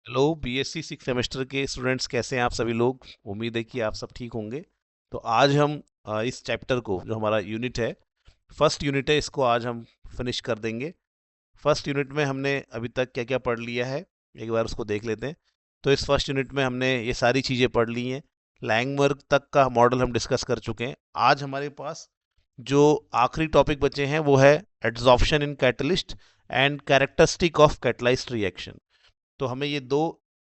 Hello BSc six semester के students, कैसे हैं आप सभी लोग। उम्मीद है कि आप सब ठीक होंगे। तो आज हम इस चैप्टर को, जो हमारा यूनिट है, फर्स्ट यूनिट है, इसको आज हम फिनिश कर देंगे। फर्स्ट यूनिट में हमने अभी तक क्या क्या पढ़ लिया है, एक बार उसको देख लेते हैं। तो इस फर्स्ट यूनिट में हमने ये सारी चीज़ें पढ़ ली हैं। लैंगवर्क तक का मॉडल हम डिस्कस कर चुके हैं। आज हमारे पास जो आखिरी टॉपिक बचे हैं वो है adsorption in catalyst and characteristic of catalysed reaction. तो हमें ये दो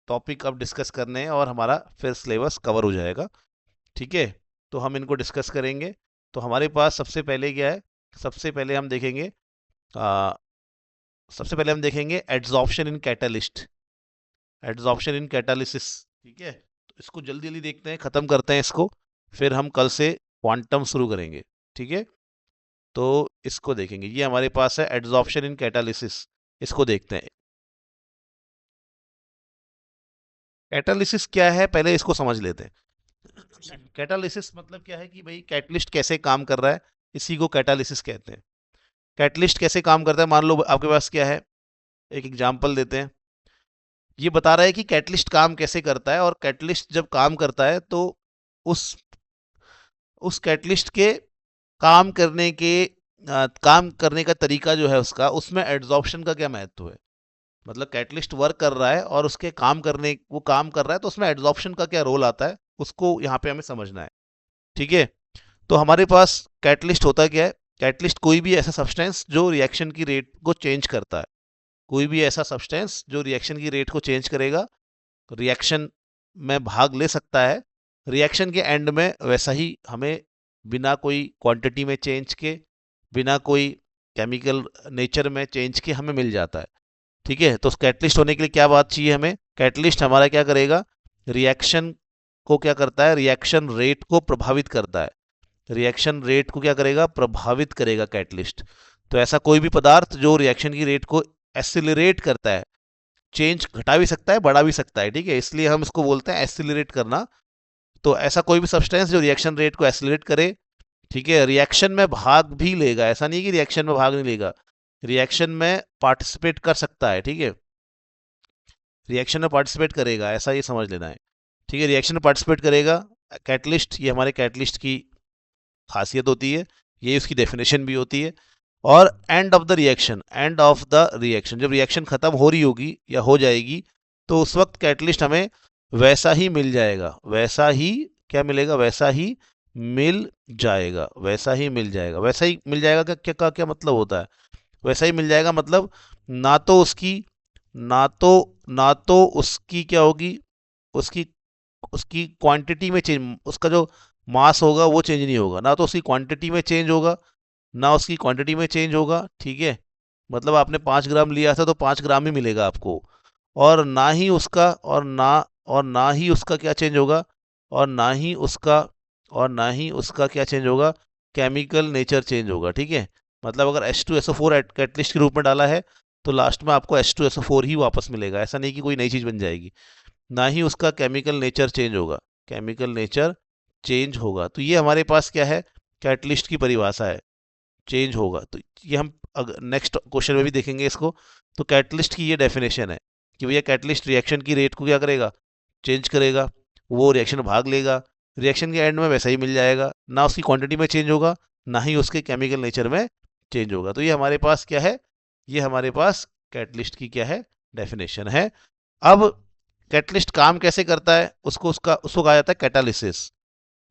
टॉपिक अब डिस्कस करने हैं और हमारा फिर सिलेबस कवर हो जाएगा। ठीक है, तो हम इनको डिस्कस करेंगे। तो हमारे पास सबसे पहले क्या है, सबसे पहले हम देखेंगे आ, सबसे पहले हम देखेंगे एड्सॉर्प्शन इन कैटालिस्ट, एड्सॉर्प्शन इन कैटालिसिस। ठीक है, तो इसको जल्दी जल्दी देखते हैं, ख़त्म करते हैं इसको, फिर हम कल से क्वांटम शुरू करेंगे। ठीक है, तो इसको देखेंगे। ये हमारे पास है एड्सॉर्प्शन इन कैटालिसिस, इसको देखते हैं। कैटालिसिस क्या है, पहले इसको समझ लेते हैं। कैटालिसिस मतलब क्या है कि भाई कैटलिस्ट कैसे काम कर रहा है, इसी को कैटालिसिस कहते हैं। कैटलिस्ट कैसे काम करता है, मान लो आपके पास क्या है, एक एग्जांपल देते हैं। ये बता रहा है कि कैटलिस्ट काम कैसे करता है, और कैटलिस्ट जब काम करता है तो उस उस कैटलिस्ट के काम करने के काम करने का तरीका जो है उसका, उसमें एड्सॉर्प्शन का क्या महत्व है। मतलब कैटलिस्ट वर्क कर रहा है और उसके काम करने, वो काम कर रहा है, तो उसमें एड्सॉर्प्शन का क्या रोल आता है, उसको यहाँ पे हमें समझना है। ठीक है, तो हमारे पास कैटलिस्ट होता क्या है। कैटलिस्ट कोई भी ऐसा सब्सटेंस जो रिएक्शन की रेट को चेंज करता है, कोई भी ऐसा सब्सटेंस जो रिएक्शन की रेट को चेंज करेगा, रिएक्शन में भाग ले सकता है। रिएक्शन के एंड में वैसा ही हमें बिना कोई क्वांटिटी में चेंज के, बिना कोई केमिकल नेचर में चेंज के हमें मिल जाता है। ठीक है, तो कैटलिस्ट होने के लिए क्या बात चाहिए हमें, कैटलिस्ट हमारा क्या करेगा, रिएक्शन को क्या करता है, रिएक्शन रेट को प्रभावित करता है। रिएक्शन रेट को क्या करेगा, प्रभावित करेगा कैटलिस्ट। तो ऐसा कोई भी पदार्थ जो रिएक्शन की रेट को एसिलरेट करता है, चेंज घटा भी सकता है बढ़ा भी सकता है, ठीक है, इसलिए हम इसको बोलते हैं एसिलरेट करना। तो ऐसा कोई भी सब्सटेंस जो रिएक्शन रेट को एसिलरेट करे, ठीक है, रिएक्शन में भाग भी लेगा, ऐसा नहीं कि रिएक्शन में भाग नहीं लेगा, रिएक्शन में पार्टिसिपेट कर सकता है। ठीक है, रिएक्शन में पार्टिसिपेट करेगा, ऐसा ये समझ लेना है। ठीक है, रिएक्शन में पार्टिसिपेट करेगा कैटलिस्ट, ये हमारे कैटलिस्ट की खासियत होती है, ये उसकी डेफिनेशन भी होती है। और end of the reaction, end of the reaction, जब रिएक्शन खत्म हो रही होगी या हो जाएगी, तो उस वक्त कैटलिस्ट हमें वैसा ही मिल जाएगा, वैसा ही क्या मिलेगा, वैसा ही मिल जाएगा, वैसा ही मिल जाएगा, वैसा ही मिल जाएगा। क्या मतलब होता है, वैसा ही मिल जाएगा मतलब ना तो उसकी, ना तो ना तो उसकी क्या होगी, उसकी उसकी क्वांटिटी में चेंज, उसका जो मास होगा वो चेंज नहीं होगा, ना तो उसकी क्वांटिटी में चेंज होगा, ना उसकी क्वांटिटी में चेंज होगा। ठीक है, मतलब आपने 5 ग्राम लिया था तो 5 ग्राम ही मिलेगा आपको। और ना ही उसका, और ना ही उसका क्या चेंज होगा, और ना ही उसका, और ना ही उसका क्या चेंज होगा, केमिकल नेचर चेंज होगा। ठीक है, मतलब अगर H2SO4 कैटलिस्ट के रूप में डाला है, तो लास्ट में आपको H2SO4 ही वापस मिलेगा, ऐसा नहीं कि कोई नई चीज़ बन जाएगी। ना ही उसका केमिकल नेचर चेंज होगा, केमिकल नेचर चेंज होगा। तो ये हमारे पास क्या है, कैटलिस्ट की परिभाषा है, चेंज होगा। तो ये हम नेक्स्ट क्वेश्चन में भी देखेंगे इसको। तो कैटलिस्ट की ये डेफिनेशन है कि भैया कैटलिस्ट रिएक्शन की रेट को क्या करेगा, चेंज करेगा, वो रिएक्शन में भाग लेगा, रिएक्शन के एंड में वैसा ही मिल जाएगा, ना उसकी क्वांटिटी में चेंज होगा, ना ही उसके केमिकल नेचर में चेंज होगा। तो ये हमारे पास क्या है, ये हमारे पास कैटलिस्ट की क्या है, डेफिनेशन है। अब कैटलिस्ट काम कैसे करता है, उसको कहा जाता है कैटालिसिस।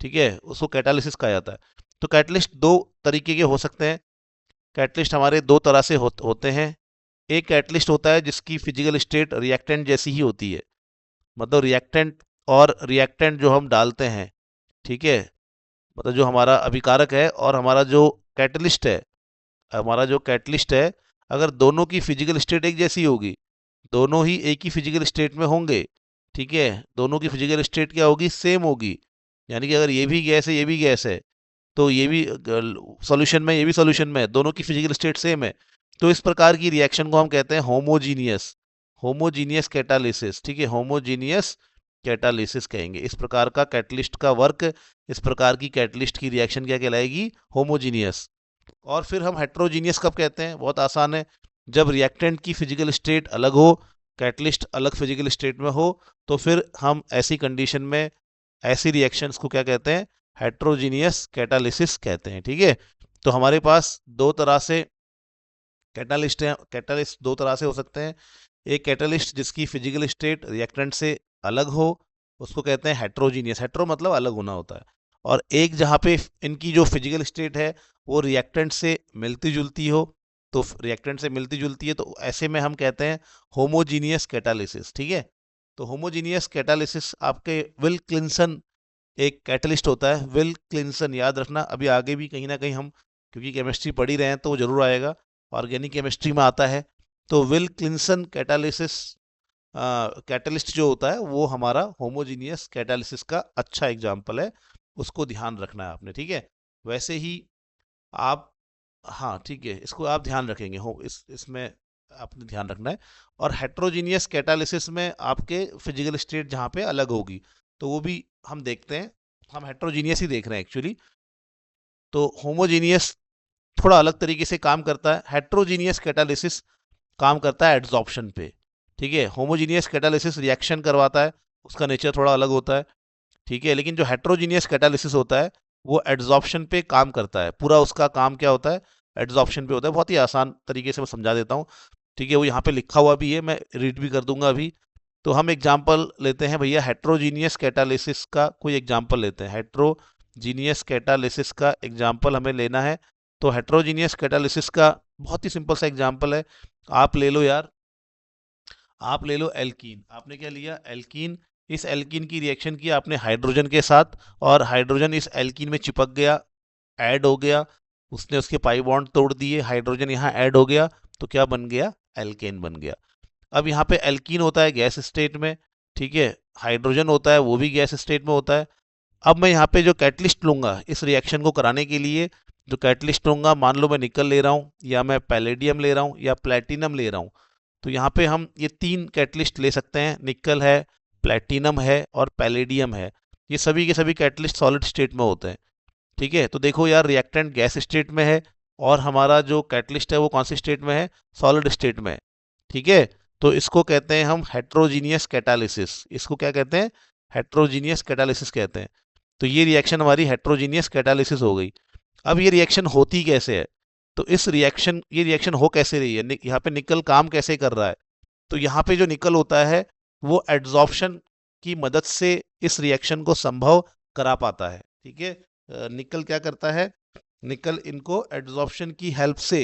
ठीक है, उसको कैटालिसिस कहा जाता है। तो कैटलिस्ट दो तरीके के हो सकते हैं। कैटलिस्ट हमारे दो तरह से होते हैं। एक कैटलिस्ट होता है जिसकी फिजिकल स्टेट रिएक्टेंट जैसी ही होती है, मतलब रिएक्टेंट, और रिएक्टेंट जो हम डालते हैं, ठीक है, मतलब जो हमारा अभिकारक है और हमारा जो कैटलिस्ट है, हमारा जो कैटलिस्ट है, अगर दोनों की फिजिकल स्टेट एक जैसी होगी, दोनों ही एक ही फिजिकल स्टेट में होंगे, ठीक है, दोनों की फिजिकल स्टेट क्या होगी, सेम होगी, यानी कि अगर ये भी गैस है ये भी गैस है, तो ये भी सॉल्यूशन में, ये भी सॉल्यूशन में है, दोनों की फिजिकल स्टेट सेम है, तो इस प्रकार की रिएक्शन को हम कहते हैं होमोजीनियस, होमोजीनियस कैटालिसिस। ठीक है, होमोजीनियस कैटालिसिस कहेंगे इस प्रकार का कैटलिस्ट का वर्क, इस प्रकार की कैटलिस्ट की रिएक्शन क्या कहलाएगी, होमोजीनियस। और फिर हम हेट्रोजीनियस कब कहते हैं, बहुत आसान है, जब रिएक्टेंट की फिजिकल स्टेट अलग हो, कैटलिस्ट अलग फिजिकल स्टेट में हो, तो फिर हम ऐसी कंडीशन में ऐसी रिएक्शंस को क्या कहते हैं, हेट्रोजीनियस कैटालिसिस कहते हैं। ठीक है, तो हमारे पास दो तरह से कैटालिस्ट हैं। कैटालिस्ट दो तरह से हो सकते हैं। एक कैटालिस्ट जिसकी फिजिकल स्टेट रिएक्टेंट से अलग हो, उसको कहते हैं हेट्रोजीनियस। हेट्रो मतलब अलग होना होता है। और एक जहाँ पे इनकी जो फिजिकल स्टेट है वो रिएक्टेंट से मिलती जुलती हो, तो रिएक्टेंट से मिलती जुलती है तो ऐसे में हम कहते हैं होमोजीनियस कैटालिसिस। ठीक है, तो होमोजीनियस कैटालिसिस आपके विल क्लिंसन एक कैटलिस्ट होता है। विल क्लिंसन याद रखना, अभी आगे भी कहीं ना कहीं हम क्योंकि केमिस्ट्री पढ़ ही रहे हैं तो वो जरूर आएगा, ऑर्गेनिक केमिस्ट्री में आता है। तो विल क्लिंसन कैटालिसिस कैटलिस्ट जो होता है वो हमारा होमोजीनियस कैटालिसिस का अच्छा एग्जाम्पल है, उसको ध्यान रखना है आपने। ठीक है, वैसे ही आप, हाँ ठीक है, इसको आप ध्यान रखेंगे हो, इसमें आपने ध्यान रखना है। और हेट्रोजीनियस कैटालिसिस में आपके फिजिकल स्टेट जहाँ पे अलग होगी, तो वो भी हम देखते हैं। हम हेट्रोजीनियस ही देख रहे हैं एक्चुअली। तो होमोजीनियस थोड़ा अलग तरीके से काम करता है। हेट्रोजीनियस कैटालिसिस काम करता है एड्सॉर्प्शन पे। ठीक है, होमोजीनियस कैटालिसिस रिएक्शन करवाता है, उसका नेचर थोड़ा अलग होता है। ठीक है, लेकिन जो हेट्रोजीनियस कैटालिसिस होता है वो एड्सॉर्प्शन पे काम करता है। पूरा उसका काम क्या होता है, एड्सॉर्प्शन पे होता है। बहुत ही आसान तरीके से मैं समझा देता हूँ। ठीक है, वो यहाँ पे लिखा हुआ भी है, मैं रीड भी कर दूंगा अभी। तो हम एग्जाम्पल लेते हैं भैया, हेट्रोजीनियस कैटालिसिस का कोई एग्जाम्पल लेते हैं। हेट्रोजीनियस कैटालिसिस का एग्जाम्पल हमें लेना है। तो हेट्रोजीनियस कैटालिसिस का बहुत ही सिंपल सा एग्जाम्पल है। आप ले लो यार, आप ले लो एल्कीन। आपने क्या लिया, एल्कीन। इस एल्कीन की रिएक्शन की आपने हाइड्रोजन के साथ, और हाइड्रोजन इस एल्कीन में चिपक गया, ऐड हो गया, उसने उसके पाई बॉन्ड तोड़ दिए, हाइड्रोजन यहाँ ऐड हो गया, तो क्या बन गया, एल्केन बन गया। अब यहाँ पे एल्कीन होता है गैस स्टेट में, ठीक है, हाइड्रोजन होता है वो भी गैस स्टेट में होता है। अब मैं यहाँ पे जो कैटलिस्ट लूंगा इस रिएक्शन को कराने के लिए, जो कैटलिस्ट लूंगा, मान लो मैं निकल ले रहा हूँ, या मैं पैलेडियम ले रहा हूँ, या प्लेटिनम ले रहा हूँ। तो यहाँ पे हम ये तीन कैटलिस्ट ले सकते हैं, निकल है, प्लेटिनम है और पैलेडियम है। ये सभी के सभी कैटलिस्ट सॉलिड स्टेट में होते हैं। ठीक है, तो देखो यार, रिएक्टेंट गैस स्टेट में है और हमारा जो कैटलिस्ट है वो कौन सी स्टेट में है, सॉलिड स्टेट में है। ठीक है, तो इसको कहते हैं हम हेट्रोजीनियस कैटालिसिस। इसको क्या कहते हैं, हेट्रोजीनियस कैटालिसिस कहते हैं। तो ये रिएक्शन हमारी हेट्रोजीनियस कैटालिसिस हो गई। अब ये रिएक्शन होती कैसे है, तो ये रिएक्शन हो कैसे रही है, यहाँ पे निकल काम कैसे कर रहा है। तो यहाँ पे जो निकल होता है वो एड्सॉर्प्शन की मदद से इस रिएक्शन को संभव करा पाता है। ठीक है, निकल क्या करता है, निकल इनको एड्सॉर्प्शन की हेल्प से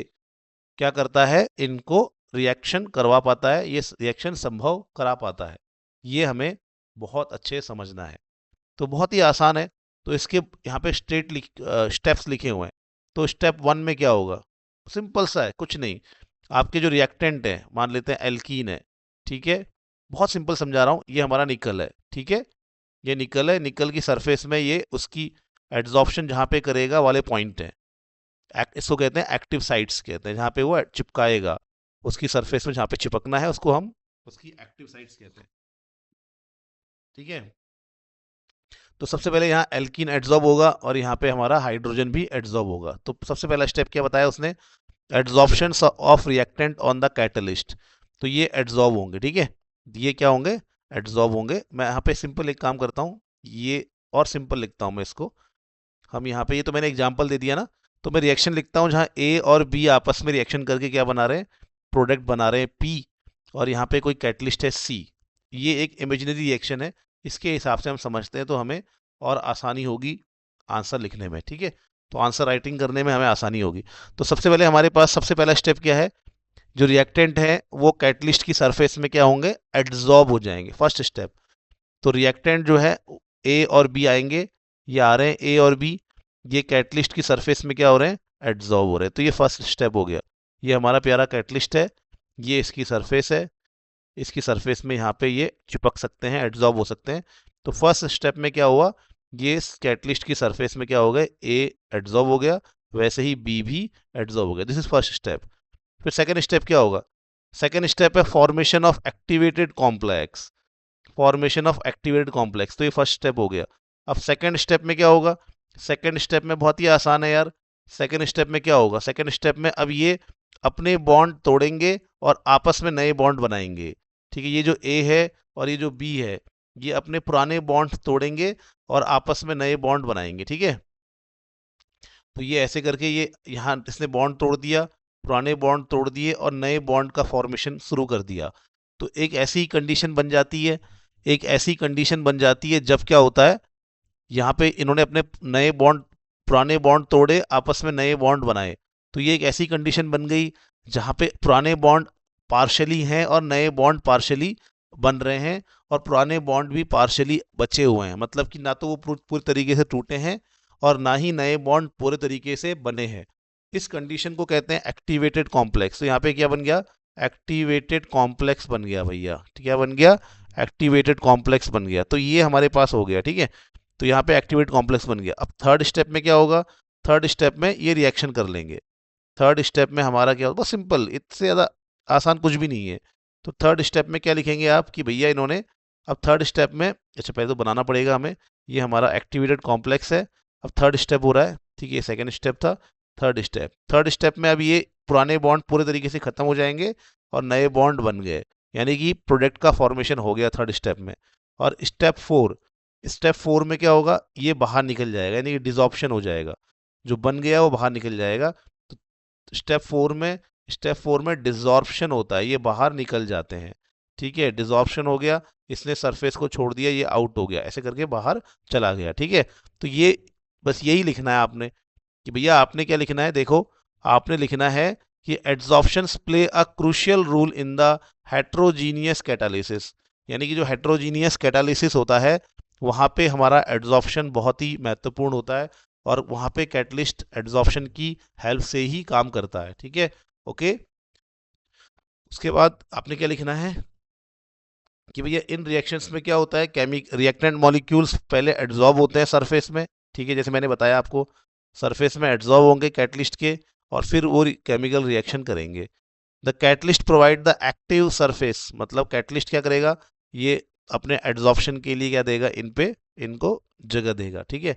क्या करता है, इनको रिएक्शन करवा पाता है, ये रिएक्शन संभव करा पाता है। ये हमें बहुत अच्छे समझना है। तो बहुत ही आसान है। तो इसके यहाँ पे स्टेप्स लिखे हुए हैं। तो स्टेप वन में क्या होगा, सिंपल सा है, कुछ नहीं। आपके जो रिएक्टेंट है, मान लेते हैं एल्कीन है, ठीक है, बहुत सिंपल समझा रहा हूँ। ये हमारा निकल है, ठीक है, ये निकल है, निकल की सरफेस में ये उसकी एड्सॉर्प्शन जहाँ पे करेगा वाले पॉइंट है, इसको कहते हैं एक्टिव साइट्स कहते हैं, जहाँ पे वो चिपकाएगा, उसकी सरफेस में जहाँ पे चिपकना है उसको हम उसकी एक्टिव साइट्स कहते हैं। ठीक है, तो सबसे पहले यहाँ एल्कीन एड्सॉर्ब होगा और यहाँ पे हमारा हाइड्रोजन भी एड्सॉर्ब होगा। तो सबसे पहला स्टेप क्या बताया उसने, adsorption of reactant on the catalyst. तो ये एड्सॉर्ब होंगे, ठीक है, ये क्या होंगे, एड्सॉर्ब होंगे। मैं यहाँ पे सिंपल एक काम करता हूँ, ये और सिंपल लिखता हूँ मैं इसको। हम यहाँ पे, ये तो मैंने एग्जांपल दे दिया ना, तो मैं रिएक्शन लिखता हूँ जहाँ ए और बी आपस में रिएक्शन करके क्या बना रहे हैं, प्रोडक्ट बना रहे हैं पी, और यहाँ पे कोई कैटलिस्ट है सी। ये एक इमेजिनरी रिएक्शन है, इसके हिसाब से हम समझते हैं तो हमें और आसानी होगी आंसर लिखने में। ठीक है, तो आंसर राइटिंग करने में हमें आसानी होगी। तो सबसे पहले हमारे पास सबसे पहला स्टेप क्या है, जो रिएक्टेंट है वो कैटलिस्ट की सरफेस में क्या होंगे, एड्सॉर्ब हो जाएंगे, फर्स्ट स्टेप। तो रिएक्टेंट जो है ए और बी आएंगे, ये आ रहे हैं ए और बी, ये कैटलिस्ट की सरफेस में क्या हो रहे हैं, एड्सॉर्ब हो रहे हैं। तो ये फर्स्ट स्टेप हो गया। ये हमारा प्यारा कैटलिस्ट है, ये इसकी सरफेस है, इसकी सरफेस में यहाँ पे ये चिपक सकते हैं, एड्सॉर्ब हो सकते हैं। तो फर्स्ट स्टेप में क्या हुआ, ये कैटलिस्ट की सरफेस में क्या हो गया, ए एड्सॉर्ब हो गया, वैसे ही बी भी एड्सॉर्ब हो गया। This is first step. फिर सेकेंड स्टेप क्या होगा, सेकेंड स्टेप है formation of activated complex, formation of activated complex. तो ये फर्स्ट स्टेप हो गया। अब सेकेंड स्टेप में क्या होगा, सेकेंड स्टेप में बहुत ही आसान है यार। सेकेंड स्टेप में क्या होगा, सेकेंड स्टेप में अब ये अपने बॉन्ड तोड़ेंगे और आपस में नए बॉन्ड बनाएंगे। ठीक है, ये जो ए है और ये जो बी है, ये अपने पुराने बॉन्ड तोड़ेंगे और आपस में नए बॉन्ड बनाएंगे। ठीक है, तो ये ऐसे करके ये यहाँ इसने बॉन्ड तोड़ दिया, पुराने बॉन्ड तोड़ दिए और नए बॉन्ड का फॉर्मेशन शुरू कर दिया। तो एक ऐसी कंडीशन बन जाती है, एक ऐसी कंडीशन बन जाती है जब क्या होता है, यहाँ पे इन्होंने अपने नए बॉन्ड, पुराने बॉन्ड तोड़े, आपस में नए बॉन्ड बनाए। तो ये एक ऐसी कंडीशन बन गई जहाँ पे पुराने बॉन्ड पार्शली हैं और नए बॉन्ड पार्शली बन रहे हैं, और पुराने बॉन्ड भी पार्शली बचे हुए हैं, मतलब कि ना तो वो पूरी तरीके से टूटे हैं और ना ही नए बॉन्ड पूरे तरीके से बने हैं। इस कंडीशन को कहते हैं एक्टिवेटेड कॉम्प्लेक्स। तो यहाँ पे क्या बन गया, एक्टिवेटेड कॉम्प्लेक्स बन गया भैया। क्या बन गया, एक्टिवेटेड कॉम्प्लेक्स बन गया। तो ये हमारे पास हो गया। ठीक है, तो यहाँ पे एक्टिवेट कॉम्प्लेक्स बन गया। अब थर्ड स्टेप में क्या होगा, थर्ड स्टेप में ये रिएक्शन कर लेंगे। थर्ड स्टेप में हमारा क्या होगा, बहुत सिंपल, इससे ज़्यादा आसान कुछ भी नहीं है। तो थर्ड स्टेप में क्या लिखेंगे आप कि भैया इन्होंने, अब थर्ड स्टेप में, अच्छा पहले तो बनाना पड़ेगा हमें, ये हमारा एक्टिवेटेड कॉम्प्लेक्स है। अब थर्ड स्टेप हो रहा है, ठीक है, सेकेंड स्टेप था, थर्ड स्टेप में अब ये पुराने बॉन्ड पूरे तरीके से खत्म हो जाएंगे और नए बॉन्ड बन गए, यानी कि प्रोडक्ट का फॉर्मेशन हो गया थर्ड स्टेप में। और स्टेप फोर में क्या होगा, ये बाहर निकल जाएगा, यानी कि डिसॉर्प्शन हो जाएगा, जो बन गया वो बाहर निकल जाएगा। तो स्टेप फोर में डिसॉर्प्शन होता है, ये बाहर निकल जाते हैं। ठीक है, डिसॉर्प्शन हो गया, इसने सरफेस को छोड़ दिया, ये आउट हो गया, ऐसे करके बाहर चला गया। ठीक है, तो ये बस यही लिखना है आपने कि भैया आपने क्या लिखना है, देखो आपने लिखना है कि adsorptions play a crucial role in the heterogeneous catalysis, यानी कि जो हेट्रोजीनियस कैटालिसिस होता है वहाँ पे हमारा एड्सॉर्प्शन बहुत ही महत्वपूर्ण होता है, और वहाँ पे कैटलिस्ट एड्सॉर्प्शन की हेल्प से ही काम करता है। ठीक है, ओके। उसके बाद आपने क्या लिखना है कि भैया इन रिएक्शंस में क्या होता है, केमिक रिएक्टेंट मॉलिक्यूल्स पहले एड्सॉर्ब होते हैं सरफेस में। ठीक है, जैसे मैंने बताया आपको, सरफेस में एड्सॉर्ब होंगे कैटलिस्ट के, और फिर वो केमिकल रिएक्शन करेंगे। The catalyst provide the active surface, मतलब कैटलिस्ट क्या करेगा, ये अपने एड्सॉर्प्शन के लिए क्या देगा, इन पे इनको जगह देगा। ठीक है,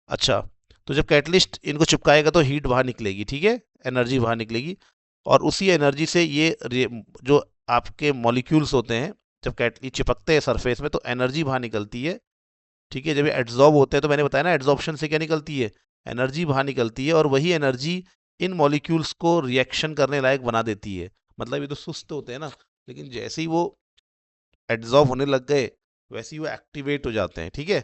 अच्छा, तो जब कैटलिस्ट इनको चिपकाएगा तो हीट बाहर निकलेगी। ठीक है, एनर्जी बाहर निकलेगी, और उसी एनर्जी से ये जो आपके मॉलिक्यूल्स होते हैं, जब कैटली चिपकते हैं सरफेस में तो एनर्जी बाहर निकलती है। ठीक है, जब ये एड्सॉर्ब होते हैं तो मैंने बताया ना, एड्सॉर्प्शन से क्या निकलती है, एनर्जी बाहर निकलती है, और वही एनर्जी इन मॉलिक्यूल्स को रिएक्शन करने लायक बना देती है। मतलब ये तो सुस्त होते हैं ना, लेकिन जैसे ही वो एड्सॉर्ब होने लग गए वैसे ही वो एक्टिवेट हो जाते हैं। ठीक है,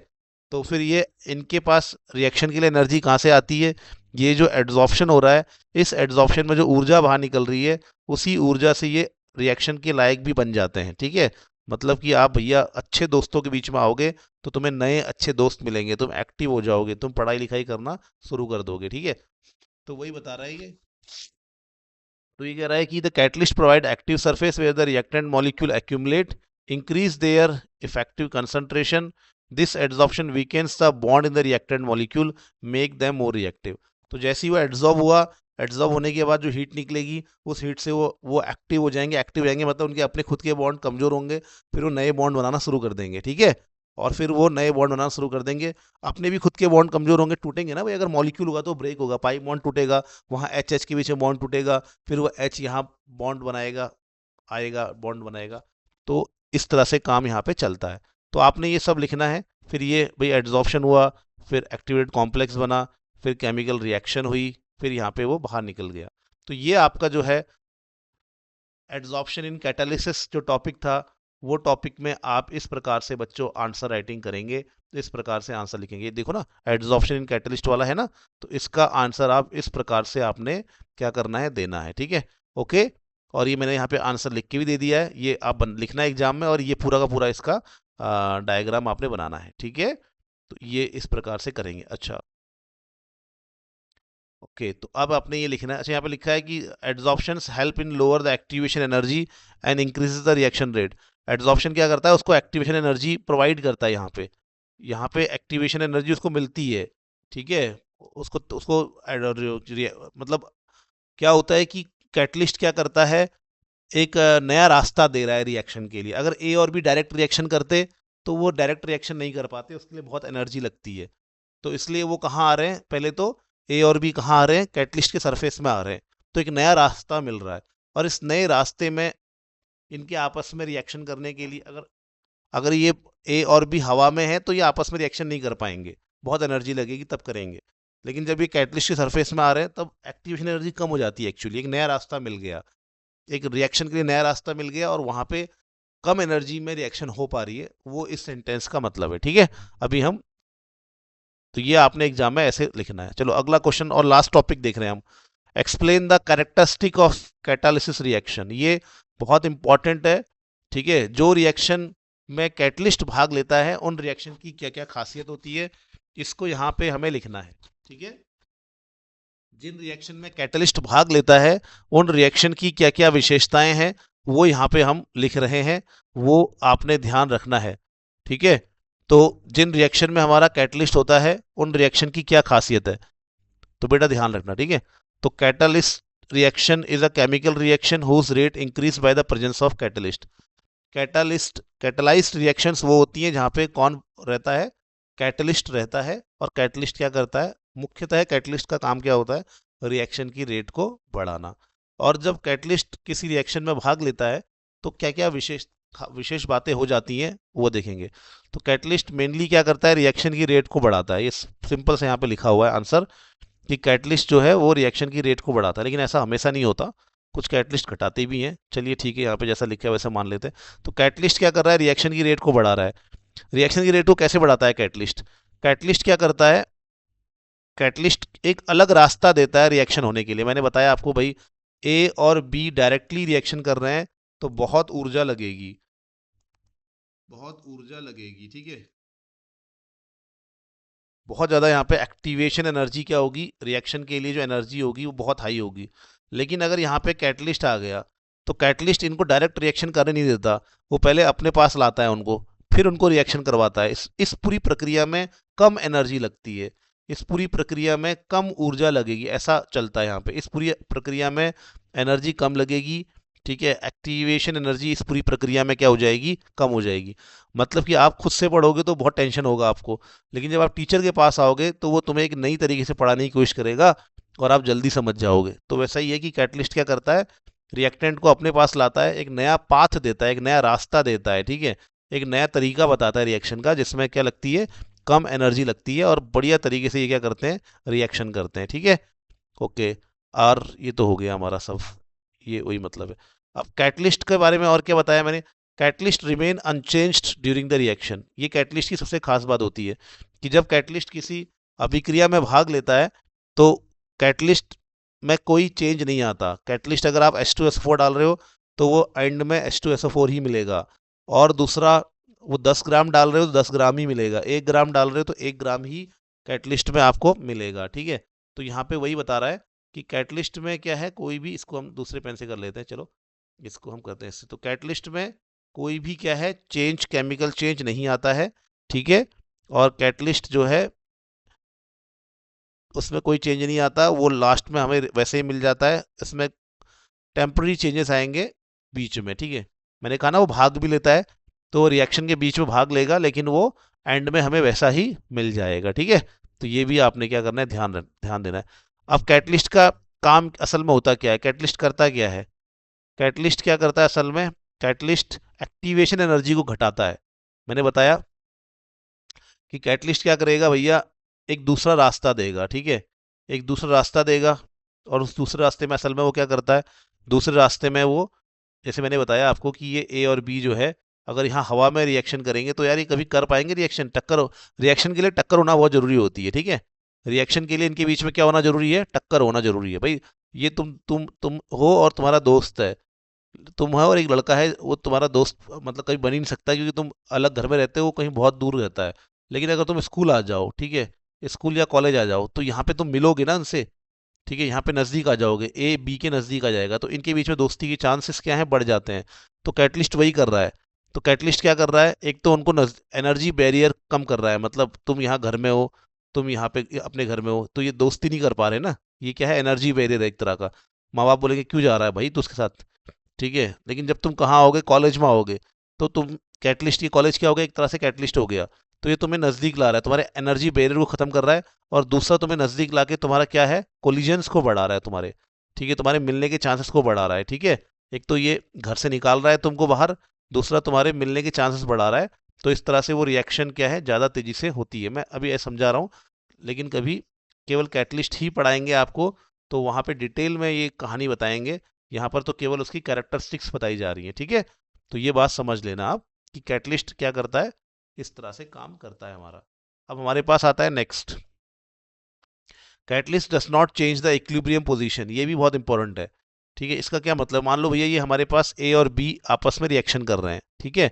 तो फिर ये इनके पास रिएक्शन के लिए एनर्जी कहाँ से आती है, ये जो एड्सॉर्प्शन हो रहा है, इस एड्सॉर्प्शन में जो ऊर्जा बाहर निकल रही है, उसी ऊर्जा से ये रिएक्शन के लायक भी बन जाते हैं। ठीक है, मतलब कि आप भैया अच्छे दोस्तों के बीच में आओगे तो तुम्हें नए अच्छे दोस्त मिलेंगे, तुम एक्टिव हो जाओगे, तुम पढ़ाई लिखाई करना शुरू कर दोगे। ठीक है, तो वही बता रहा है ये। तो ये कह रहा है कि the catalyst provide active surface where the reactant molecule accumulate, increase their effective concentration, this adsorption weakens the bond in the reactant molecule, make them more reactive. तो जैसे ही वो एड्सॉर्ब हुआ, एड्सॉर्ब होने के बाद जो हीट निकलेगी, उस हीट से वो एक्टिव हो जाएंगे, एक्टिव रहेंगे मतलब उनके अपने खुद के बॉन्ड कमजोर होंगे, फिर वो नए बॉन्ड बनाना शुरू कर देंगे। ठीक है, और फिर वो नए बॉन्ड बनाना शुरू कर देंगे, अपने भी खुद के बॉन्ड कमजोर होंगे, टूटेंगे ना भाई, अगर मॉलिक्यूल होगा तो ब्रेक होगा, पाई बॉन्ड टूटेगा, वहाँ एच एच के बीच में बॉन्ड टूटेगा, फिर वो एच यहाँ बॉन्ड बनाएगा, आएगा बॉन्ड बनाएगा। तो इस तरह से काम यहाँ पे चलता है। तो आपने ये सब लिखना है। फिर ये भाई एड्सॉर्प्शन हुआ, फिर एक्टिवेटेड कॉम्प्लेक्स बना, फिर केमिकल रिएक्शन हुई, फिर यहाँ पे वो बाहर निकल गया। तो ये आपका जो है एड्सॉर्प्शन इन कैटालिसिस जो टॉपिक था, वो टॉपिक में आप इस प्रकार से बच्चों आंसर राइटिंग करेंगे, तो इस प्रकार से आंसर लिखेंगे। देखो ना, एड्सॉर्प्शन इन कैटलिस्ट वाला है ना, तो इसका आंसर आप इस प्रकार से आपने क्या करना है, देना है। ठीक है, ओके। और ये मैंने यहाँ पे आंसर लिख के भी दे दिया है, ये आप लिखना है एग्जाम में, और ये पूरा का पूरा इसका डायग्राम आपने बनाना है। ठीक है, तो ये इस प्रकार से करेंगे। अच्छा, ओके, तो अब आपने ये लिखना है। अच्छा, यहाँ पे लिखा है कि adsorptions help in lower the activation energy and increases the reaction rate. Adsorption क्या करता है, उसको एक्टिवेशन एनर्जी प्रोवाइड करता है। यहाँ पे एक्टिवेशन एनर्जी उसको मिलती है। ठीक है, उसको उसको मतलब क्या होता है कि कैटलिस्ट क्या करता है, एक नया रास्ता दे रहा है रिएक्शन के लिए। अगर ए और बी डायरेक्ट रिएक्शन करते तो वो डायरेक्ट रिएक्शन नहीं कर पाते, उसके लिए बहुत एनर्जी लगती है। तो इसलिए वो कहाँ आ रहे हैं, पहले तो ए और बी कहाँ आ रहे हैं, कैटलिस्ट के सरफेस में आ रहे हैं। तो एक नया रास्ता मिल रहा है, और इस नए रास्ते में इनके आपस में रिएक्शन करने के लिए अगर अगर ये ए और बी हवा में है तो ये आपस में रिएक्शन नहीं कर पाएंगे, बहुत एनर्जी लगेगी तब करेंगे। लेकिन जब ये कैटलिस्ट के सरफेस में आ रहे हैं तब एक्टिवेशन एनर्जी कम हो जाती है, एक्चुअली एक नया रास्ता मिल गया, एक रिएक्शन के लिए नया रास्ता मिल गया और वहां पे कम एनर्जी में रिएक्शन हो पा रही है, वो इस सेंटेंस का मतलब है। ठीक है, अभी हम, तो ये आपने एग्जाम में ऐसे लिखना है। चलो अगला क्वेश्चन और लास्ट टॉपिक देख रहे हैं हम। Explain the characteristic of catalysis reaction, ये बहुत इंपॉर्टेंट है। ठीक है, जो रिएक्शन में कैटलिस्ट भाग लेता है उन रिएक्शन की क्या क्या खासियत होती है, इसको यहाँ पे हमें लिखना है। ठीक है, जिन रिएक्शन में कैटलिस्ट भाग लेता है उन रिएक्शन की क्या क्या विशेषताएं हैं वो यहाँ पे हम लिख रहे हैं, वो आपने ध्यान रखना है। ठीक है, तो जिन रिएक्शन में हमारा कैटलिस्ट होता है उन रिएक्शन की क्या खासियत है, तो बेटा ध्यान रखना। ठीक है, तो catalyst reaction is a chemical reaction whose rate increase by the presence of catalyst. Catalysed reactions वो होती हैं जहाँ पे कौन रहता है, कैटलिस्ट रहता है। और कैटलिस्ट क्या करता है, मुख्यतः कैटलिस्ट का काम क्या होता है, रिएक्शन की रेट को बढ़ाना। और जब कैटलिस्ट किसी रिएक्शन में भाग लेता है तो क्या क्या विशेष बातें हो जाती हैं वो देखेंगे। तो कैटलिस्ट मेनली क्या करता है, रिएक्शन की रेट को बढ़ाता है। ये सिंपल से यहाँ पे लिखा हुआ है आंसर कि कैटलिस्ट जो है वो रिएक्शन की रेट को बढ़ाता है, लेकिन ऐसा हमेशा नहीं होता, कुछ कैटलिस्ट घटाते भी हैं। चलिए ठीक है, यहाँ पे जैसा लिखा है वैसा मान लेते हैं। तो कैटलिस्ट क्या कर रहा है, रिएक्शन की रेट को बढ़ा रहा है। रिएक्शन की रेट को कैसे बढ़ाता है कैटलिस्ट, कैटलिस्ट क्या करता है, कैटलिस्ट एक अलग रास्ता देता है रिएक्शन होने के लिए। मैंने बताया आपको भाई, ए और बी डायरेक्टली रिएक्शन कर रहे हैं तो बहुत ऊर्जा लगेगी, बहुत ऊर्जा लगेगी। ठीक है, बहुत ज़्यादा यहाँ पे एक्टिवेशन एनर्जी क्या होगी, रिएक्शन के लिए जो एनर्जी होगी वो बहुत हाई होगी। लेकिन अगर यहाँ पे कैटलिस्ट आ गया तो कैटलिस्ट इनको डायरेक्ट रिएक्शन करने नहीं देता, वो पहले अपने पास लाता है उनको, फिर उनको रिएक्शन करवाता है। इस पूरी प्रक्रिया में कम एनर्जी लगती है, इस पूरी प्रक्रिया में कम ऊर्जा लगेगी, ऐसा चलता है यहाँ पे। इस पूरी प्रक्रिया में एनर्जी कम लगेगी। ठीक है, एक्टिवेशन एनर्जी इस पूरी प्रक्रिया में क्या हो जाएगी, कम हो जाएगी। मतलब कि आप खुद से पढ़ोगे तो बहुत टेंशन होगा आपको, लेकिन जब आप टीचर के पास आओगे तो वो तुम्हें एक नई तरीके से पढ़ाने की कोशिश करेगा और आप जल्दी समझ जाओगे। तो वैसा ही है कि कैटलिस्ट क्या करता है, रिएक्टेंट को अपने पास लाता है, एक नया पाथ देता है, एक नया रास्ता देता है। ठीक है, एक नया तरीका बताता है रिएक्शन का, जिसमें क्या लगती है, कम एनर्जी लगती है और बढ़िया तरीके से ये क्या करते हैं, रिएक्शन करते हैं। ठीक है, ओके। और ये तो हो गया हमारा सब, ये वही मतलब है। अब कैटलिस्ट के बारे में और क्या बताया मैंने, catalyst remain unchanged during the reaction. ये कैटलिस्ट की सबसे खास बात होती है कि जब कैटलिस्ट किसी अभिक्रिया में भाग लेता है तो कैटलिस्ट में कोई चेंज नहीं आता। कैटलिस्ट अगर आप H2SO4 डाल रहे हो तो वो एंड में H2SO4 ही मिलेगा। और दूसरा, वो 10 ग्राम डाल रहे हो तो 10 ग्राम ही मिलेगा, 1 ग्राम डाल रहे हो तो 1 ग्राम ही कैटलिस्ट में आपको मिलेगा। ठीक है, तो यहाँ पे वही बता रहा है कि कैटलिस्ट में क्या है, कोई भी, इसको हम दूसरे पेन से कर लेते हैं, चलो इसको हम करते हैं इससे। तो कैटलिस्ट में कोई भी क्या है, चेंज, केमिकल चेंज नहीं आता है। ठीक है, और कैटलिस्ट जो है उसमें कोई चेंज नहीं आता, वो लास्ट में हमें वैसे ही मिल जाता है। इसमें टेम्पररी चेंजेस आएंगे बीच में। ठीक है, मैंने कहा ना वो भाग भी लेता है, तो रिएक्शन के बीच में भाग लेगा, लेकिन वो एंड में हमें वैसा ही मिल जाएगा। ठीक है, तो ये भी आपने क्या करना है, ध्यान देना है। अब कैटलिस्ट का काम असल में होता क्या है, कैटलिस्ट करता क्या है, कैटलिस्ट क्या करता है असल में, कैटलिस्ट एक्टिवेशन एनर्जी को घटाता है। मैंने बताया कि कैटलिस्ट क्या करेगा भैया, एक दूसरा रास्ता देगा। ठीक है, एक दूसरा रास्ता देगा और उस दूसरे रास्ते में असल में वो क्या करता है, दूसरे रास्ते में वो, जैसे मैंने बताया आपको कि ये ए और बी जो है, अगर यहाँ हवा में रिएक्शन करेंगे तो यार ये कभी कर पाएंगे रिएक्शन, टक्कर रिएक्शन के लिए टक्कर होना बहुत जरूरी होती है। ठीक है, रिएक्शन के लिए इनके बीच में क्या होना जरूरी है, टक्कर होना जरूरी है भाई। ये तुम हो और तुम्हारा दोस्त है, तुम है और एक लड़का है, वो तुम्हारा दोस्त मतलब कभी बन ही नहीं सकता, क्योंकि तुम अलग घर में रहते हो, कहीं बहुत दूर रहता है। लेकिन अगर तुम स्कूल आ जाओ, ठीक है, स्कूल या कॉलेज आ जाओ, तो यहाँ पे तुम मिलोगे ना उनसे। ठीक है, यहाँ पे नज़दीक आ जाओगे, ए बी के नज़दीक आ जाएगा, तो इनके बीच में दोस्ती के चांसेस क्या हैं, बढ़ जाते हैं। तो कैटलिस्ट वही कर रहा है। तो कैटलिस्ट क्या कर रहा है, एक तो उनको एनर्जी बैरियर कम कर रहा है, मतलब तुम यहाँ घर में हो, तुम यहाँ पे अपने घर में हो, तो ये दोस्ती नहीं कर पा रहे ना, ये क्या है, एनर्जी बैरियर है एक तरह का। माँ बाप बोलेंगे क्यों जा रहा है भाई तो उसके साथ। ठीक है, लेकिन जब तुम कहाँ आओगे, कॉलेज में आओगे, तो तुम कैटलिस्ट की कॉलेज क्या हो गया, एक तरह से कैटलिस्ट हो गया। तो ये तुम्हें नज़दीक ला रहा है, तुम्हारे एनर्जी बैरियर को ख़त्म कर रहा है, और दूसरा तुम्हें नज़दीक ला के तुम्हारा क्या है, कोलिजन्स को बढ़ा रहा है तुम्हारे। ठीक है, तुम्हारे मिलने के चांसेस को बढ़ा रहा है। ठीक है, एक तो ये घर से निकाल रहा है तुमको बाहर, दूसरा तुम्हारे मिलने के चांसेस बढ़ा रहा है। तो इस तरह से वो रिएक्शन क्या है, ज़्यादा तेज़ी से होती है। मैं अभी ऐसा समझा रहा हूँ, लेकिन कभी केवल कैटलिस्ट ही पढ़ाएंगे आपको तो वहाँ पे डिटेल में ये कहानी बताएंगे। यहाँ पर तो केवल उसकी कैरेक्टरिस्टिक्स बताई जा रही हैं, ठीक है। तो ये बात समझ लेना आप कि कैटलिस्ट क्या करता है, इस तरह से काम करता है हमारा। अब हमारे पास आता है next, catalyst does not change the equilibrium position. ये भी बहुत इंपॉर्टेंट है, ठीक है। इसका क्या मतलब, मान लो भैया ये हमारे पास ए और बी आपस में रिएक्शन कर रहे हैं, ठीक है।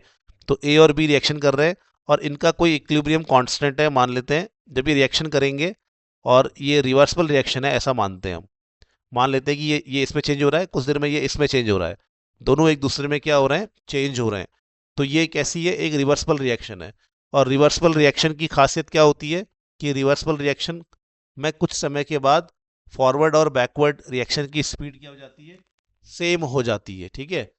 तो ए और बी रिएक्शन कर रहे हैं और इनका कोई इक्विलिब्रियम कांस्टेंट है मान लेते हैं। जब ये रिएक्शन करेंगे और ये रिवर्सिबल रिएक्शन है ऐसा मानते हैं हम, मान लेते हैं कि ये इसमें चेंज हो रहा है, कुछ देर में ये इसमें चेंज हो रहा है, दोनों एक दूसरे में क्या हो रहे हैं, चेंज हो रहे हैं। तो ये कैसी है, एक रिवर्सिबल रिएक्शन है। और रिवर्सिबल रिएक्शन की खासियत क्या होती है कि रिवर्सिबल रिएक्शन में कुछ समय के बाद फॉरवर्ड और बैकवर्ड रिएक्शन की स्पीड क्या हो जाती है, सेम हो जाती है, ठीक है।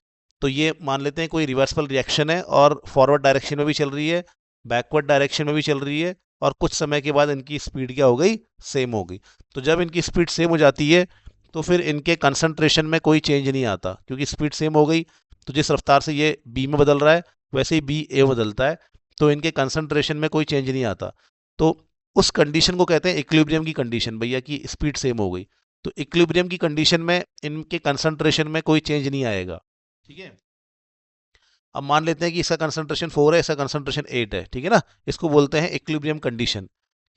तो ये मान लेते हैं कोई रिवर्सिबल रिएक्शन है और फॉरवर्ड डायरेक्शन में भी चल रही है, बैकवर्ड डायरेक्शन में भी चल रही है, और कुछ समय के बाद इनकी स्पीड क्या हो गई, सेम हो गई। तो जब इनकी स्पीड सेम हो जाती है तो फिर इनके कंसंट्रेशन में कोई चेंज नहीं आता, क्योंकि स्पीड सेम हो गई। तो जिस रफ्तार से ये बी में बदल रहा है वैसे ही बी ए बदलता है, तो इनके कंसंट्रेशन में कोई चेंज नहीं आता। तो उस कंडीशन को कहते हैं इक्विलिब्रियम की कंडीशन, भैया की स्पीड सेम हो गई। तो इक्विलिब्रियम की कंडीशन में इनके कंसंट्रेशन में कोई चेंज नहीं आएगा, ठीक है। अब मान लेते हैं कि इसका कंसंट्रेशन 4 है, इसका कंसंट्रेशन 8 है, ठीक है ना। इसको बोलते हैं इक्विलिब्रियम कंडीशन।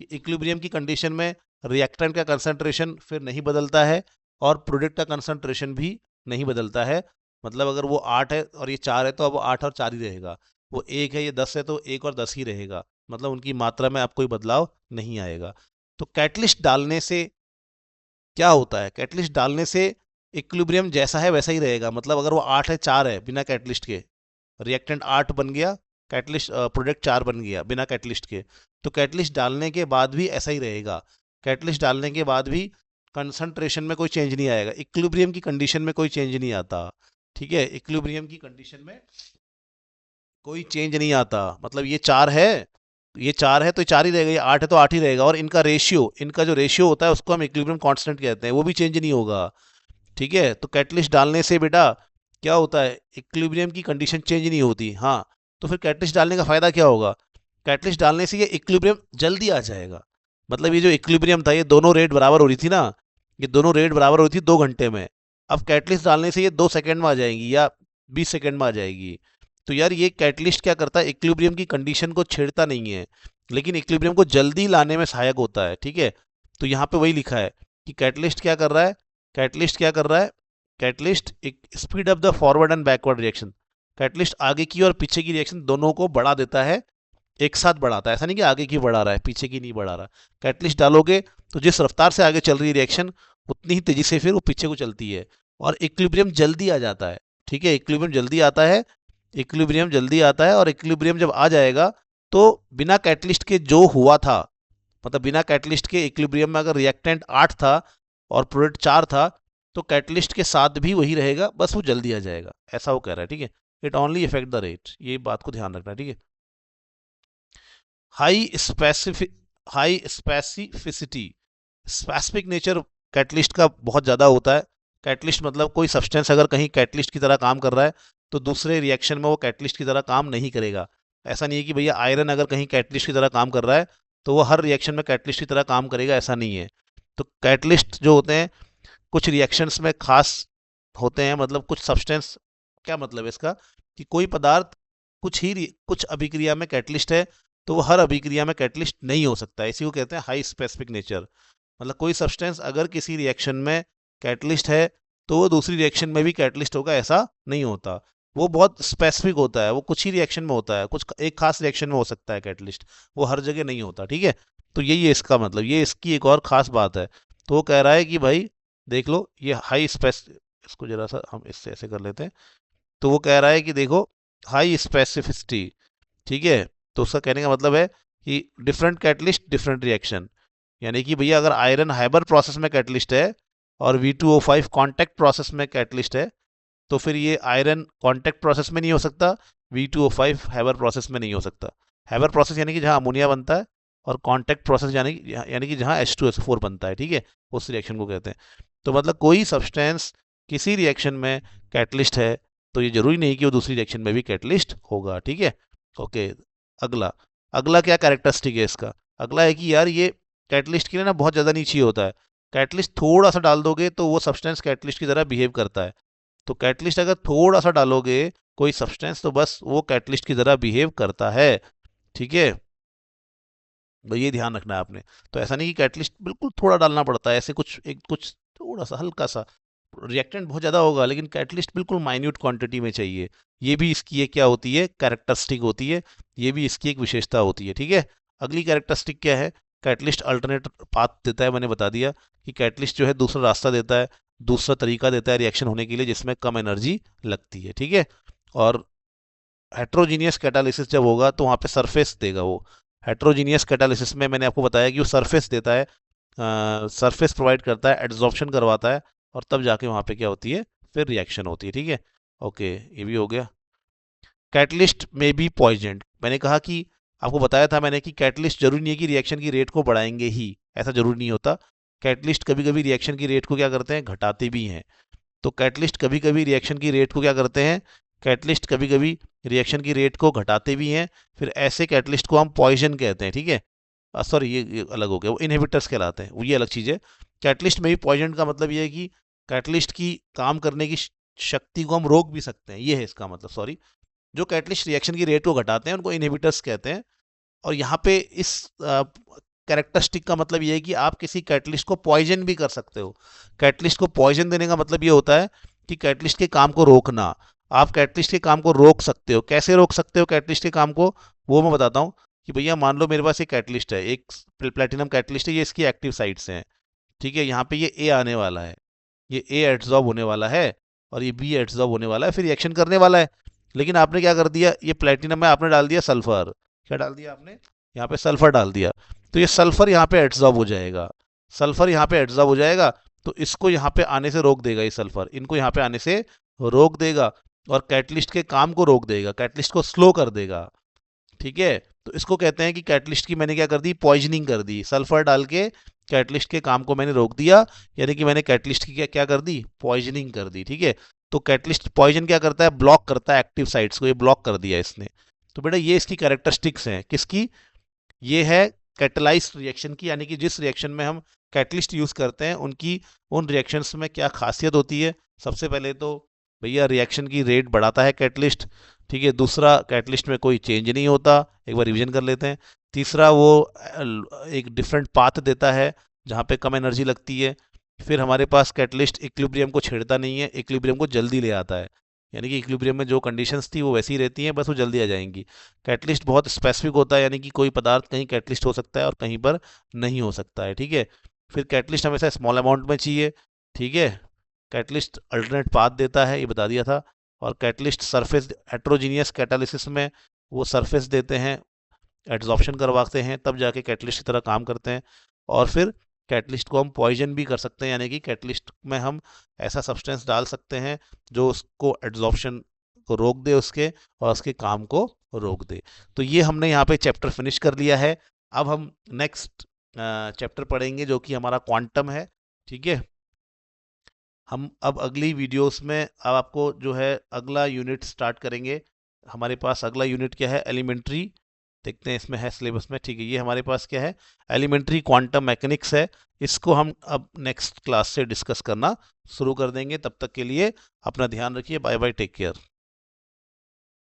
इक्विलिब्रियम की कंडीशन में रिएक्टेंट का कंसंट्रेशन फिर नहीं बदलता है और प्रोडक्ट का कंसंट्रेशन भी नहीं बदलता है। मतलब अगर वो 8 है और ये 4 है तो अब वो 8 और 4 ही रहेगा। वो 1 है, ये 10 है तो 1 और 10 ही रहेगा। मतलब उनकी मात्रा में अब कोई बदलाव नहीं आएगा। तो कैटलिस्ट डालने से क्या होता है, कैटलिस्ट डालने से इक्विलिब्रियम जैसा है वैसा ही रहेगा। मतलब अगर वो 8 है 4 है बिना कैटलिस्ट के, रिएक्टेंट 8 बन गया, कैटलिस्ट प्रोडक्ट 4 बन गया बिना कैटलिस्ट के, तो कैटलिस्ट डालने के बाद भी ऐसा ही रहेगा। कैटलिस्ट डालने के बाद भी कंसंट्रेशन में कोई चेंज नहीं आएगा, इक्विलिब्रियम की कंडीशन में कोई चेंज नहीं आता, ठीक है। इक्विलिब्रियम की कंडीशन में कोई चेंज नहीं आता। मतलब ये 4 है, ये 4 है तो ये 4 ही रहेगा, ये 8 है तो 8 ही रहेगा। और इनका रेशियो, इनका जो रेशियो होता है उसको हम इक्विलिब्रियम कांस्टेंट कहते हैं, वो भी चेंज नहीं होगा, ठीक है। तो कैटलिस्ट डालने से बेटा क्या होता है, इक्विलिब्रियम की कंडीशन चेंज नहीं होती। हाँ, तो फिर कैटलिस्ट डालने का फायदा क्या होगा, कैटलिस्ट डालने से ये इक्विलिब्रियम जल्दी आ जाएगा। मतलब ये जो इक्विलिब्रियम था, ये दोनों रेट बराबर हो रही थी ना, ये दोनों रेट बराबर हो रही थी 2 घंटे में। अब कैटलिस्ट डालने से ये 2 सेकंड में आ जाएगी या 20 सेकंड में आ जाएगी। तो यार ये कैटलिस्ट क्या करता है, इक्विलिब्रियम की कंडीशन को छेड़ता नहीं है, लेकिन इक्विलिब्रियम को जल्दी लाने में सहायक होता है, ठीक है। तो यहाँ पे वही लिखा है कि कैटलिस्ट क्या कर रहा है, कैटलिस्ट क्या कर रहा है, catalyst speed up the forward and backward reaction. Catalyst आगे की और पीछे की रिएक्शन दोनों को बढ़ा देता है, एक साथ बढ़ाता है। ऐसा नहीं कि आगे की बढ़ा रहा है पीछे की नहीं बढ़ा रहा। कैटलिस्ट डालोगे तो जिस रफ्तार से आगे चल रही है रिएक्शन, उतनी ही तेजी से फिर वो पीछे को चलती है और इक्विलिब्रियम जल्दी आ जाता है, ठीक है। इक्विलिब्रियम जल्दी आता है, इक्विलिब्रियम जल्दी आता है। और इक्विलिब्रियम जब आ जाएगा तो बिना कैटलिस्ट के जो हुआ था, मतलब बिना कैटलिस्ट के इक्विलिब्रियम में अगर रिएक्टेंट 8 था और प्रोडक्ट 4 था, तो कैटलिस्ट के साथ भी वही रहेगा, बस वो जल्दी आ जाएगा, ऐसा वो कह रहा है, ठीक है। It only effect the rate, ये बात को ध्यान रखना, ठीक है। High specific, high specificity, specific nature catalyst का बहुत ज़्यादा होता है। कैटलिस्ट मतलब कोई सब्सटेंस अगर कहीं कैटलिस्ट की तरह काम कर रहा है तो दूसरे रिएक्शन में वो कैटलिस्ट की तरह काम नहीं करेगा। ऐसा नहीं है कि भैया आयरन अगर कहीं कैटलिस्ट की तरह काम कर रहा है तो वो हर रिएक्शन में कैटलिस्ट की तरह काम करेगा, ऐसा नहीं है। तो कैटलिस्ट जो होते हैं कुछ रिएक्शंस में खास होते हैं, मतलब कुछ सब्सटेंस, क्या मतलब है इसका कि कोई पदार्थ कुछ अभिक्रिया में कैटलिस्ट है तो वो हर अभिक्रिया में कैटलिस्ट नहीं हो सकता, इसी को कहते हैं हाई स्पेसिफिक नेचर। मतलब कोई सब्सटेंस अगर किसी रिएक्शन में कैटलिस्ट है तो वो दूसरी रिएक्शन में भी कैटलिस्ट होगा, ऐसा नहीं होता। वो बहुत स्पेसिफिक होता है, वो कुछ ही रिएक्शन में होता है, कुछ एक खास रिएक्शन में हो सकता है कैटलिस्ट, वो हर जगह नहीं होता, ठीक है। तो यही है इसका मतलब, ये इसकी एक और खास बात है। तो वो कह रहा है कि भाई देख लो ये हाई स्पेस, इसको जरा सा हम इससे ऐसे कर लेते हैं। तो वो कह रहा है कि देखो हाई स्पेसिफिसिटी, ठीक है। तो उसका कहने का मतलब है कि डिफरेंट कैटलिस्ट डिफरेंट रिएक्शन। यानी कि भैया अगर आयरन हाइबर प्रोसेस में कैटलिस्ट है और V2O5 कांटेक्ट प्रोसेस में कैटलिस्ट है, तो फिर ये आयरन कांटेक्ट प्रोसेस में नहीं हो सकता, V2O5 हाइबर प्रोसेस में नहीं हो सकता। हाइबर प्रोसेस यानी कि जहाँ अमोनिया बनता है, और कांटेक्ट प्रोसेस यानी कि जहाँ H2SO4 बनता है, ठीक है, उस रिएक्शन को कहते हैं। तो मतलब कोई सब्सटेंस किसी रिएक्शन में कैटलिस्ट है तो ये जरूरी नहीं कि वो दूसरी रिएक्शन में भी कैटलिस्ट होगा, ठीक है। ओके, अगला अगला क्या कैरेक्टरिस्टिक है इसका? अगला है कि यार ये कैटलिस्ट के लिए ना बहुत ज़्यादा नहीं चाहिए होता है। कैटलिस्ट थोड़ा सा डाल दोगे तो वो सब्सटेंस कैटलिस्ट की तरह बिहेव करता है। तो कैटलिस्ट अगर थोड़ा सा डालोगे कोई सब्सटेंस तो बस वो कैटलिस्ट की तरह बिहेव करता है, ठीक है। तो ये ध्यान रखना है आपने। तो ऐसा नहीं कि कैटलिस्ट बिल्कुल थोड़ा डालना पड़ता है, ऐसे कुछ थोड़ा सा हल्का सा रिएक्टेंट बहुत ज़्यादा होगा लेकिन कैटलिस्ट बिल्कुल माइन्यूट क्वांटिटी में चाहिए। ये भी इसकी एक क्या होती है, कैरेक्टरिस्टिक होती है। ये भी इसकी एक विशेषता होती है, ठीक है। अगली कैरेक्टरिस्टिक क्या है? कैटलिस्ट अल्टरनेट पाथ देता है। मैंने बता दिया कि कैटलिस्ट जो है दूसरा रास्ता देता है, दूसरा तरीका देता है रिएक्शन होने के लिए जिसमें कम एनर्जी लगती है, ठीक है। और हेट्रोजीनियस कैटालिसिस जब होगा तो वहाँ पे सरफेस देगा वो। हेट्रोजीनियस कैटालिसिस में मैंने आपको बताया कि वो सरफेस देता है, सरफेस प्रोवाइड करता है, एड्जॉर्प्शन करवाता है, और तब जाके वहाँ पे क्या होती है, फिर रिएक्शन होती है, ठीक है। ओके, ये भी हो गया। कैटलिस्ट में बी पॉइजन, मैंने कहा कि आपको बताया था मैंने कि कैटलिस्ट जरूरी नहीं है कि रिएक्शन की रेट को बढ़ाएंगे ही, ऐसा जरूरी नहीं होता। कैटलिस्ट कभी कभी रिएक्शन की रेट को क्या करते हैं, घटाते भी हैं। तो कैटलिस्ट कभी कभी रिएक्शन की रेट को क्या करते हैं, कैटलिस्ट कभी कभी रिएक्शन की रेट को घटाते भी हैं। फिर ऐसे कैटलिस्ट को हम पॉइजन कहते हैं, ठीक है। सॉरी, ये अलग हो गया, वो इनहिबिटर्स कहलाते हैं, वो ये अलग चीज़ है। कैटलिस्ट में भी पॉइजन का मतलब ये है कि कैटलिस्ट की काम करने की शक्ति को हम रोक भी सकते हैं, ये है इसका मतलब, सॉरी। जो कैटलिस्ट रिएक्शन की रेट को घटाते हैं उनको इनहिबिटर्स कहते हैं। और यहाँ पे इस कैरेक्टरिस्टिक का मतलब ये है कि आप किसी कैटलिस्ट को पॉइजन भी कर सकते हो। कैटलिस्ट को पॉइजन देने का मतलब ये होता है कि कैटलिस्ट के काम को रोकना। आप कैटलिस्ट के काम को रोक सकते हो। कैसे रोक सकते हो कैटलिस्ट के काम को, वो मैं बताता हूँ। कि भैया मान लो मेरे पास एक कैटलिस्ट है, एक प्लेटिनम कैटलिस्ट है, ये इसकी एक्टिव साइट्स हैं, ठीक है। यहाँ पे ये ए आने वाला है, ये ए एड्सॉर्ब होने वाला है, और ये बी एड्सॉर्ब होने वाला है, फिर रिएक्शन करने वाला है। लेकिन आपने क्या कर दिया, ये प्लेटिनम में आपने डाल दिया सल्फर। क्या डाल दिया आपने, यहाँ पे सल्फर डाल दिया। तो ये सल्फर यहाँ पे एड्सॉर्ब हो जाएगा, सल्फर यहाँ पे एड्सॉर्ब हो जाएगा। तो इसको यहाँ पे आने से रोक देगा, ये सल्फर इनको यहाँ पे आने से रोक देगा, और कैटलिस्ट के काम को रोक देगा, कैटलिस्ट को स्लो कर देगा, ठीक है। तो इसको कहते हैं कि कैटलिस्ट की मैंने क्या कर दी, पॉइजनिंग कर दी। सल्फर डाल के कैटलिस्ट के काम को मैंने रोक दिया, यानी कि मैंने कैटलिस्ट की क्या क्या कर दी, पॉइजनिंग कर दी, ठीक है। तो कैटलिस्ट पॉइजन क्या करता है, ब्लॉक करता है एक्टिव साइट्स को, ये ब्लॉक कर दिया इसने। तो बेटा ये इसकी कैरेक्टरिस्टिक्स हैं, किसकी, ये है कैटलाइज्ड रिएक्शन की, यानी कि जिस रिएक्शन में हम कैटलिस्ट यूज करते हैं उनकी, उन रिएक्शंस में क्या खासियत होती है। सबसे पहले तो भैया रिएक्शन की रेट बढ़ाता है कैटलिस्ट, ठीक है। दूसरा, कैटलिस्ट में कोई चेंज नहीं होता, एक बार रिवीजन कर लेते हैं। तीसरा, वो एक डिफरेंट पाथ देता है जहाँ पे कम एनर्जी लगती है। फिर हमारे पास कैटलिस्ट इक्विलिब्रियम को छेड़ता नहीं है, इक्विलिब्रियम को जल्दी ले आता है, यानी कि इक्विलिब्रियम में जो कंडीशंस थी वो वैसी ही रहती हैं, बस वो जल्दी आ जाएंगी। कैटलिस्ट बहुत स्पेसिफिक होता है, यानी कि कोई पदार्थ कहीं कैटलिस्ट हो सकता है और कहीं पर नहीं हो सकता है, ठीक है। फिर कैटलिस्ट हमेशा स्मॉल अमाउंट में चाहिए, ठीक है। कैटलिस्ट अल्टरनेट पाथ देता है, ये बता दिया था। और कैटलिस्ट सरफेस, हेट्रोजीनियस कैटालिसिस में वो सरफेस देते हैं, एड्जॉर्प्शन करवाते हैं, तब जाके कैटलिस्ट की तरह काम करते हैं। और फिर कैटलिस्ट को हम पॉइजन भी कर सकते हैं, यानी कि कैटलिस्ट में हम ऐसा सब्सटेंस डाल सकते हैं जो उसको एड्जॉर्प्शन को रोक दे उसके, और उसके काम को रोक दे। तो ये हमने यहाँ पे चैप्टर फिनिश कर लिया है। अब हम नेक्स्ट चैप्टर पढ़ेंगे जो कि हमारा क्वांटम है, ठीक है। हम अब अगली वीडियोस में अब आपको जो है अगला यूनिट स्टार्ट करेंगे। हमारे पास अगला यूनिट क्या है, एलिमेंट्री, देखते हैं इसमें है सिलेबस में, ठीक है। ये हमारे पास क्या है, एलिमेंट्री क्वांटम मैकेनिक्स है। इसको हम अब नेक्स्ट क्लास से डिस्कस करना शुरू कर देंगे। तब तक के लिए अपना ध्यान रखिए, बाय बाय, टेक केयर।